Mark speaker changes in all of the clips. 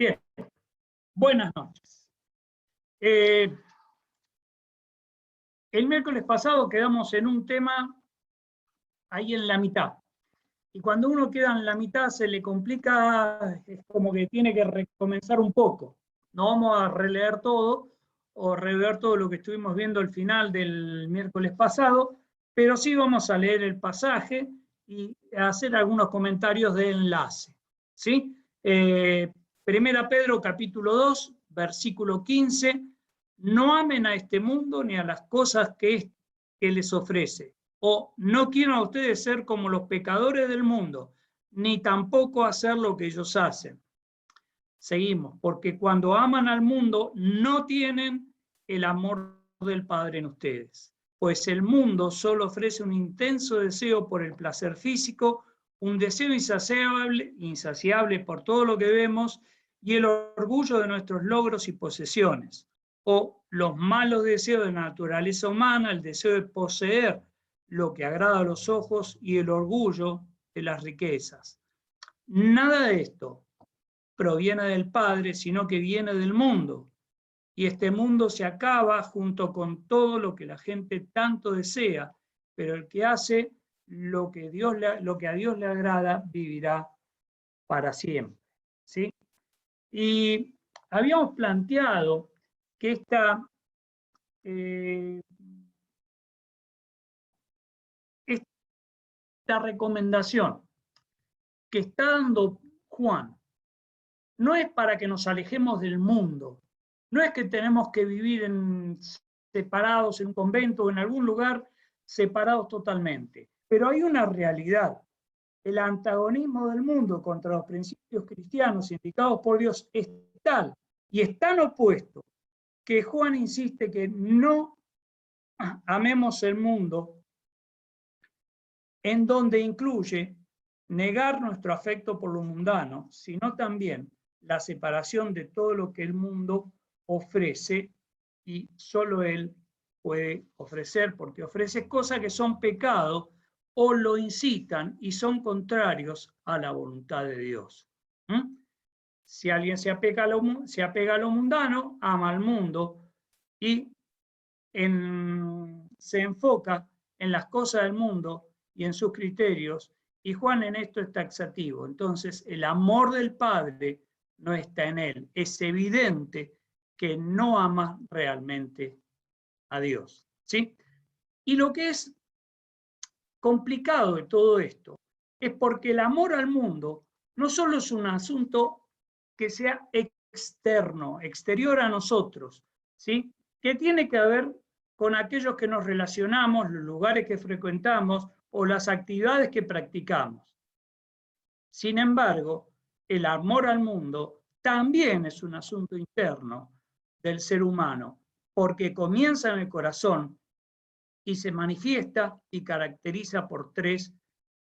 Speaker 1: Bien, buenas noches. El miércoles pasado quedamos en un tema ahí en la mitad. Y cuando uno queda en la mitad se le complica, es como que tiene que recomenzar un poco. No vamos a releer todo o rever todo lo que estuvimos viendo al final del miércoles pasado, pero sí vamos a leer el pasaje y hacer algunos comentarios de enlace. ¿Sí? Primera Pedro capítulo 2, versículo 15, no amen a este mundo ni a las cosas que les ofrece. O no quieren a ustedes ser como los pecadores del mundo, ni tampoco hacer lo que ellos hacen. Seguimos, porque cuando aman al mundo no tienen el amor del Padre en ustedes, pues el mundo solo ofrece un intenso deseo por el placer físico, un deseo insaciable por todo lo que vemos y el orgullo de nuestros logros y posesiones, o los malos deseos de la naturaleza humana, el deseo de poseer lo que agrada a los ojos y el orgullo de las riquezas. Nada de esto proviene del Padre, sino que viene del mundo. Y este mundo se acaba junto con todo lo que la gente tanto desea, pero el que hace lo que a Dios le agrada vivirá para siempre. ¿Sí? Y habíamos planteado que esta recomendación que está dando Juan no es para que nos alejemos del mundo, no es que tenemos que vivir separados en un convento o en algún lugar separados totalmente, pero hay una realidad. El antagonismo del mundo contra los principios cristianos indicados por Dios es tal y es tan opuesto que Juan insiste que no amemos el mundo, en donde incluye negar nuestro afecto por lo mundano, sino también la separación de todo lo que el mundo ofrece y solo él puede ofrecer, porque ofrece cosas que son pecado o lo incitan y son contrarios a la voluntad de Dios. Si alguien se apega a lo mundano, ama al mundo y se enfoca en las cosas del mundo y en sus criterios, y Juan en esto es taxativo. Entonces, el amor del Padre no está en él. Es evidente que no ama realmente a Dios. ¿Sí? Y lo que es complicado de todo esto es porque el amor al mundo no solo es un asunto que sea externo, exterior a nosotros, ¿sí? Que tiene que ver con aquellos que nos relacionamos, los lugares que frecuentamos o las actividades que practicamos. Sin embargo, el amor al mundo también es un asunto interno del ser humano, porque comienza en el corazón y se manifiesta y caracteriza por tres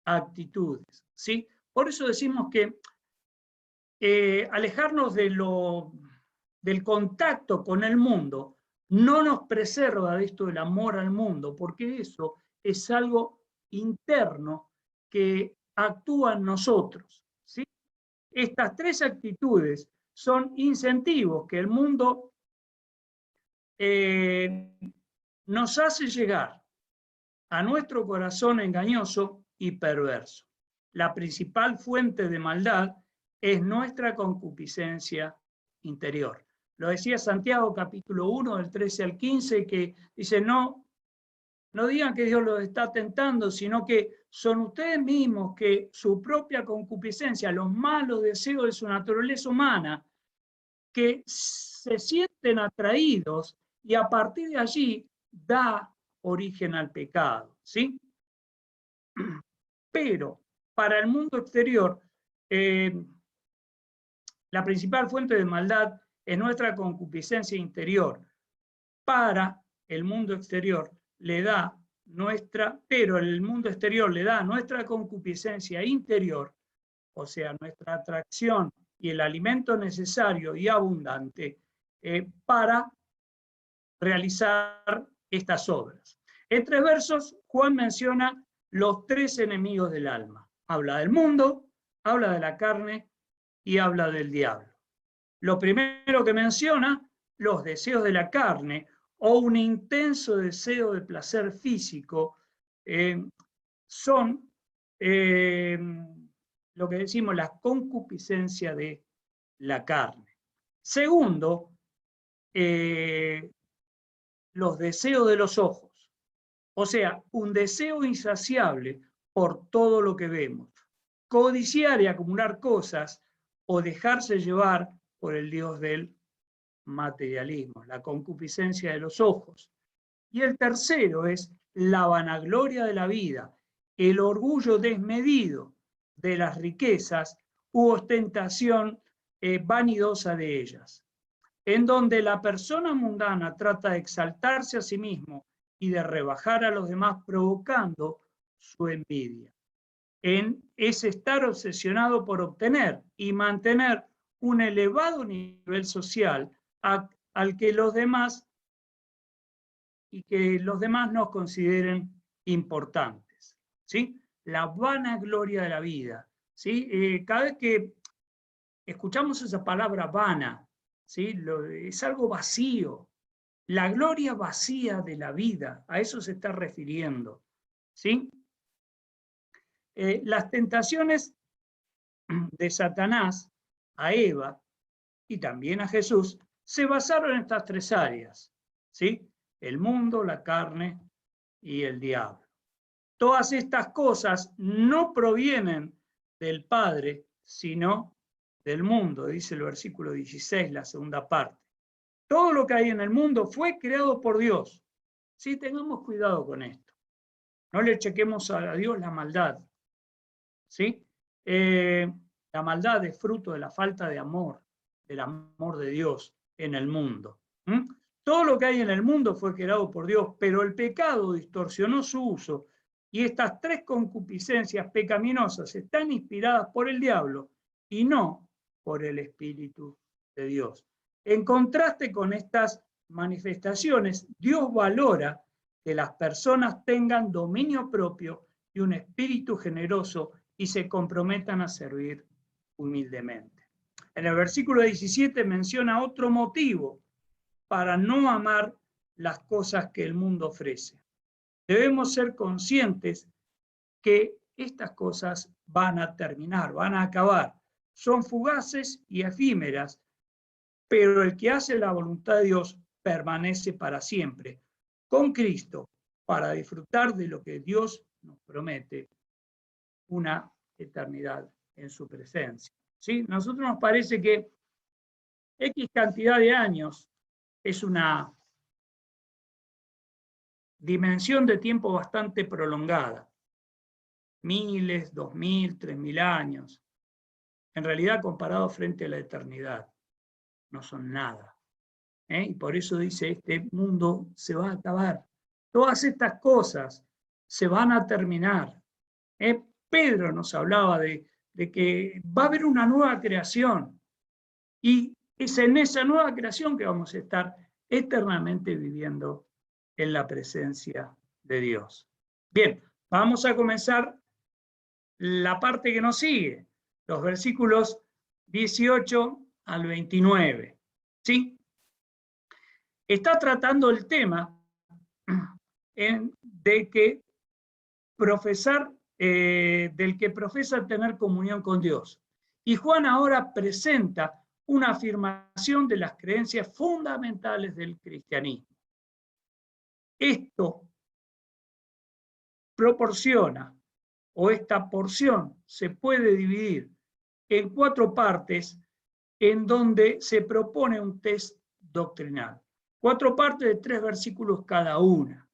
Speaker 1: actitudes. ¿Sí? Por eso decimos que alejarnos del contacto con el mundo no nos preserva de esto del amor al mundo, porque eso es algo interno que actúa en nosotros. ¿Sí? Estas tres actitudes son incentivos que el mundo nos hace llegar a nuestro corazón engañoso y perverso. La principal fuente de maldad es nuestra concupiscencia interior. Lo decía Santiago capítulo 1 del 13 al 15, que dice, no digan que Dios los está tentando, sino que son ustedes mismos que su propia concupiscencia, los malos deseos de su naturaleza humana, que se sienten atraídos y a partir de allí da origen al pecado. ¿Sí? Pero para el mundo exterior, la principal fuente de maldad es nuestra concupiscencia interior. Para el mundo exterior pero el mundo exterior le da nuestra concupiscencia interior, o sea, nuestra atracción y el alimento necesario y abundante para realizar estas obras. En 3 versos, Juan menciona los 3 enemigos del alma. Habla del mundo, habla de la carne y habla del diablo. Lo primero que menciona, los deseos de la carne o un intenso deseo de placer físico, son lo que decimos la concupiscencia de la carne. Segundo, los deseos de los ojos. O sea, un deseo insaciable por todo lo que vemos. Codiciar y acumular cosas o dejarse llevar por el Dios del materialismo, la concupiscencia de los ojos. Y el tercero es la vanagloria de la vida, el orgullo desmedido de las riquezas u ostentación vanidosa de ellas, en donde la persona mundana trata de exaltarse a sí mismo y de rebajar a los demás provocando su envidia. Es estar obsesionado por obtener y mantener un elevado nivel social al que los demás y que los demás nos consideren importantes, ¿sí? La vanagloria de la vida, ¿sí? Cada vez que escuchamos esa palabra vana, ¿sí? Es algo vacío, la gloria vacía de la vida, a eso se está refiriendo, ¿sí? Las tentaciones de Satanás a Eva y también a Jesús se basaron en estas tres áreas, ¿sí? El mundo, la carne y el diablo. Todas estas cosas no provienen del Padre, sino del mundo, dice el versículo 16, la segunda parte. Todo lo que hay en el mundo fue creado por Dios. Sí, tengamos cuidado con esto. No le chequemos a Dios la maldad. ¿Sí? La maldad es fruto de la falta de amor, del amor de Dios en el mundo. Todo lo que hay en el mundo fue creado por Dios, pero el pecado distorsionó su uso y estas tres concupiscencias pecaminosas están inspiradas por el diablo y no por el Espíritu de Dios. En contraste con estas manifestaciones, Dios valora que las personas tengan dominio propio y un espíritu generoso y se comprometan a servir humildemente. En el versículo 17 menciona otro motivo para no amar las cosas que el mundo ofrece. Debemos ser conscientes que estas cosas van a terminar, van a acabar. Son fugaces y efímeras, pero el que hace la voluntad de Dios permanece para siempre, con Cristo, para disfrutar de lo que Dios nos promete, una eternidad en su presencia. ¿Sí? Nosotros nos parece que X cantidad de años es una dimensión de tiempo bastante prolongada. Miles, 2000, 3000 años. En realidad, comparado frente a la eternidad, no son nada. Y por eso dice, este mundo se va a acabar. Todas estas cosas se van a terminar. Pedro nos hablaba de que va a haber una nueva creación y es en esa nueva creación que vamos a estar eternamente viviendo en la presencia de Dios. Bien, vamos a comenzar la parte que nos sigue, los versículos 18 al 29. ¿Sí? Está tratando el tema de que del que profesa tener comunión con Dios. Y Juan ahora presenta una afirmación de las creencias fundamentales del cristianismo. Esto proporciona, o esta porción se puede dividir en 4 partes en donde se propone un test doctrinal. 4 partes de 3 versículos cada una.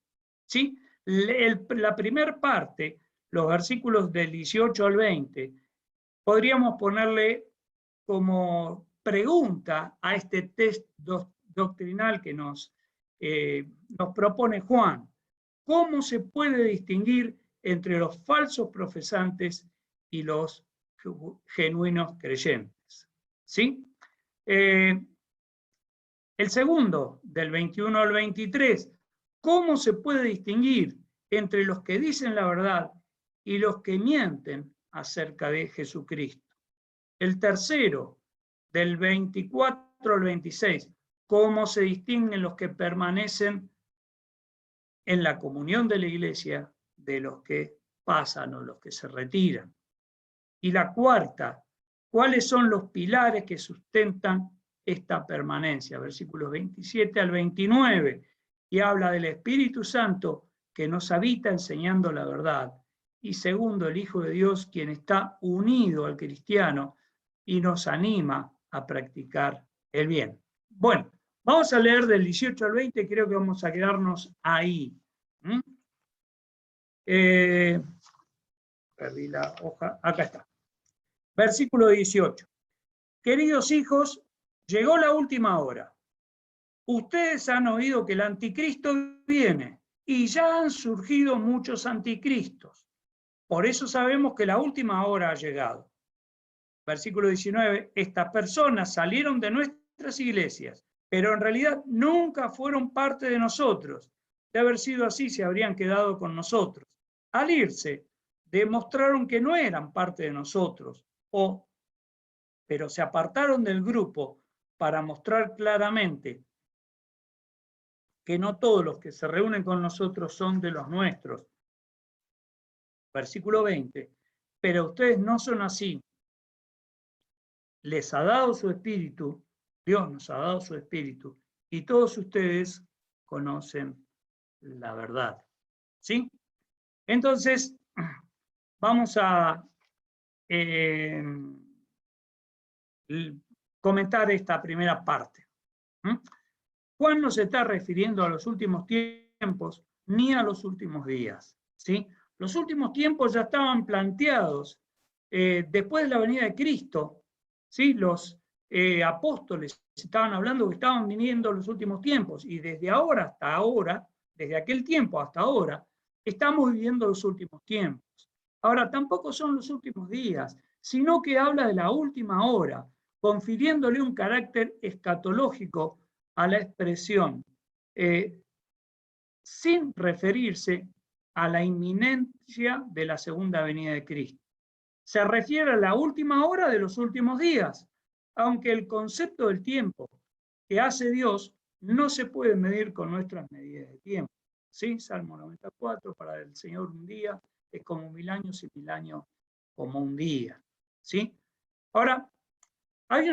Speaker 1: ¿Sí? La primera parte, los versículos del 18 al 20, podríamos ponerle como pregunta a este test doctrinal que nos propone Juan. ¿Cómo se puede distinguir entre los falsos profesantes y los genuinos creyentes? ¿Sí? El segundo, del 21 al 23, ¿cómo se puede distinguir entre los que dicen la verdad y los que mienten acerca de Jesucristo? El tercero, del 24 al 26, cómo se distinguen los que permanecen en la comunión de la iglesia de los que pasan o los que se retiran. Y la cuarta, ¿cuáles son los pilares que sustentan esta permanencia? Versículos 27 al 29, y habla del Espíritu Santo que nos habita enseñando la verdad. Y segundo, el Hijo de Dios, quien está unido al cristiano y nos anima a practicar el bien. Bueno, vamos a leer del 18 al 20, creo que vamos a quedarnos ahí. Perdí la hoja, acá está. Versículo 18. Queridos hijos, llegó la última hora. Ustedes han oído que el anticristo viene y ya han surgido muchos anticristos. Por eso sabemos que la última hora ha llegado. Versículo 19. Estas personas salieron de nuestras iglesias, pero en realidad nunca fueron parte de nosotros. De haber sido así, se habrían quedado con nosotros. Al irse, demostraron que no eran parte de nosotros, pero se apartaron del grupo para mostrar claramente que no todos los que se reúnen con nosotros son de los nuestros. Versículo 20. Pero ustedes no son así. Les ha dado su espíritu, Dios nos ha dado su espíritu, y todos ustedes conocen la verdad. ¿Sí? Entonces, vamos a comentar esta primera parte. Juan no se está refiriendo a los últimos tiempos ni a los últimos días. ¿Sí? Los últimos tiempos ya estaban planteados después de la venida de Cristo. ¿Sí? Los apóstoles estaban hablando que estaban viniendo los últimos tiempos, y desde ahora hasta ahora, desde aquel tiempo hasta ahora, estamos viviendo los últimos tiempos. Ahora, tampoco son los últimos días, sino que habla de la última hora, confiriéndole un carácter escatológico a la expresión, sin referirse a la inminencia de la segunda venida de Cristo. Se refiere a la última hora de los últimos días, aunque el concepto del tiempo que hace Dios no se puede medir con nuestras medidas de tiempo. ¿Sí? Salmo 94, para el Señor un día es como 1000 años y 1000 años como un día. ¿Sí? Ahora, hay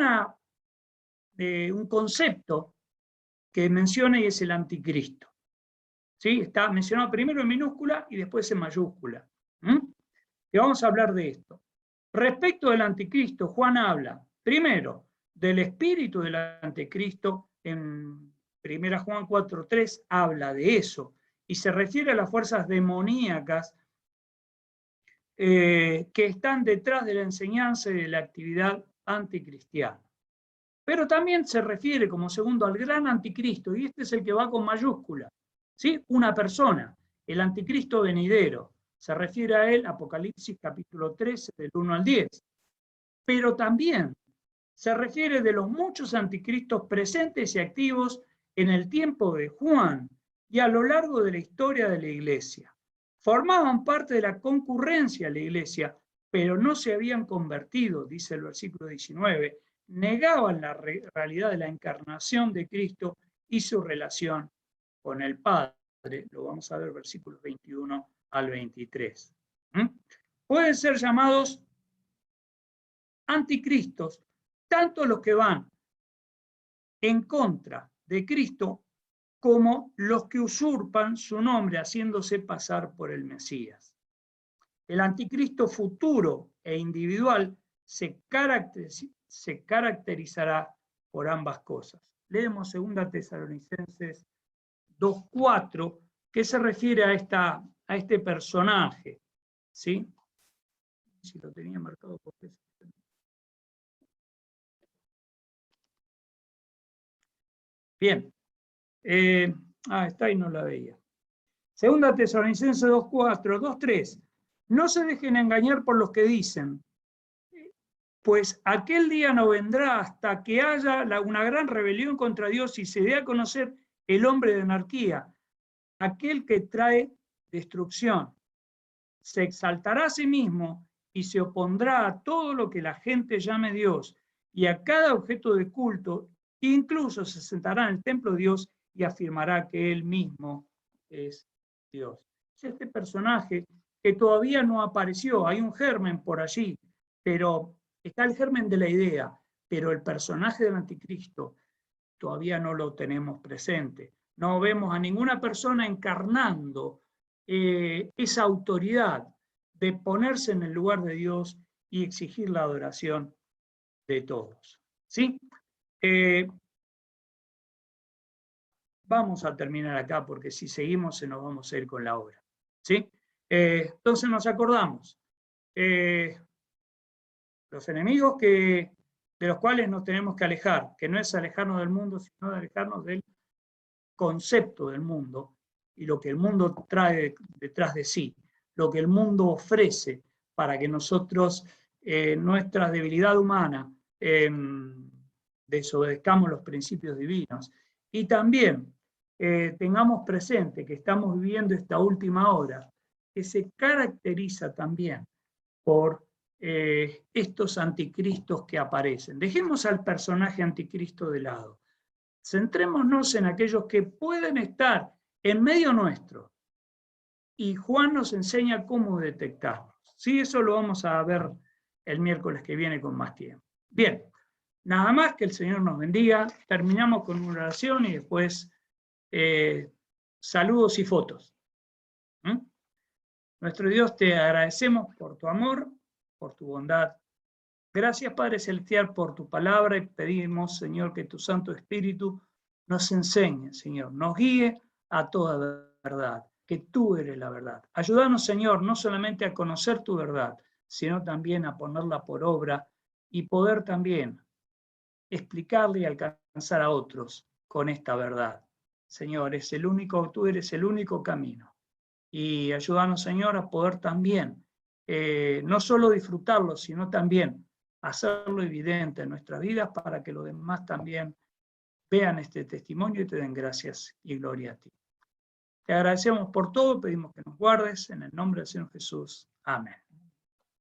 Speaker 1: un concepto que menciona y es el anticristo. ¿Sí? Está mencionado primero en minúscula y después en mayúscula. Y vamos a hablar de esto. Respecto del anticristo, Juan habla primero del espíritu del anticristo. En 1 Juan 4:3 habla de eso y se refiere a las fuerzas demoníacas que están detrás de la enseñanza y de la actividad anticristiana. Pero también se refiere como segundo al gran anticristo, y este es el que va con mayúscula, ¿sí? Una persona, el anticristo venidero. Se refiere a él, Apocalipsis capítulo 13, del 1 al 10. Pero también se refiere de los muchos anticristos presentes y activos en el tiempo de Juan y a lo largo de la historia de la iglesia. Formaban parte de la concurrencia a la iglesia, pero no se habían convertido, dice el versículo 19, negaban la realidad de la encarnación de Cristo y su relación con el Padre. Lo vamos a ver, versículos 21 al 23. Pueden ser llamados anticristos tanto los que van en contra de Cristo como los que usurpan su nombre haciéndose pasar por el Mesías. El anticristo futuro e individual se caracterizará por ambas cosas. Leemos 2 Tesalonicenses 2:4, que se refiere a este personaje. ¿Sí? Si lo tenía marcado por eso. Bien. Está ahí, no la veía. 2 Tesalonicenses 2:4, 2:3. No se dejen engañar por los que dicen, pues aquel día no vendrá hasta que haya una gran rebelión contra Dios y se dé a conocer el hombre de anarquía, aquel que trae destrucción. Se exaltará a sí mismo y se opondrá a todo lo que la gente llame Dios y a cada objeto de culto, incluso se sentará en el templo de Dios y afirmará que él mismo es Dios. Es este personaje que todavía no apareció, hay un germen por allí, pero está el germen de la idea, pero el personaje del anticristo todavía no lo tenemos presente. No vemos a ninguna persona encarnando esa autoridad de ponerse en el lugar de Dios y exigir la adoración de todos. ¿Sí? Vamos a terminar acá porque si seguimos se nos vamos a ir con la obra. ¿Sí? Entonces nos acordamos. Los enemigos de los cuales nos tenemos que alejar, que no es alejarnos del mundo, sino alejarnos del concepto del mundo y lo que el mundo trae detrás de sí, lo que el mundo ofrece para que nosotros, nuestra debilidad humana, desobedezcamos los principios divinos. Y también tengamos presente que estamos viviendo esta última hora, que se caracteriza también por estos anticristos que aparecen. Dejemos al personaje anticristo de lado. Centrémonos en aquellos que pueden estar en medio nuestro. Y Juan nos enseña cómo detectarlos. Sí, eso lo vamos a ver el miércoles que viene con más tiempo. Bien, nada más, que el Señor nos bendiga. Terminamos con una oración y después saludos y fotos. Nuestro Dios, te agradecemos por tu amor, por tu bondad. Gracias, Padre Celestial, por tu palabra, y pedimos, Señor, que tu Santo Espíritu nos enseñe, Señor, nos guíe a toda verdad, que tú eres la verdad. Ayúdanos, Señor, no solamente a conocer tu verdad, sino también a ponerla por obra y poder también explicarle y alcanzar a otros con esta verdad. Señor, tú eres el único camino. Y ayúdanos, Señor, a poder también no solo disfrutarlo, sino también hacerlo evidente en nuestras vidas para que los demás también vean este testimonio y te den gracias y gloria a ti. Te agradecemos por todo, pedimos que nos guardes en el nombre del Señor Jesús. Amén.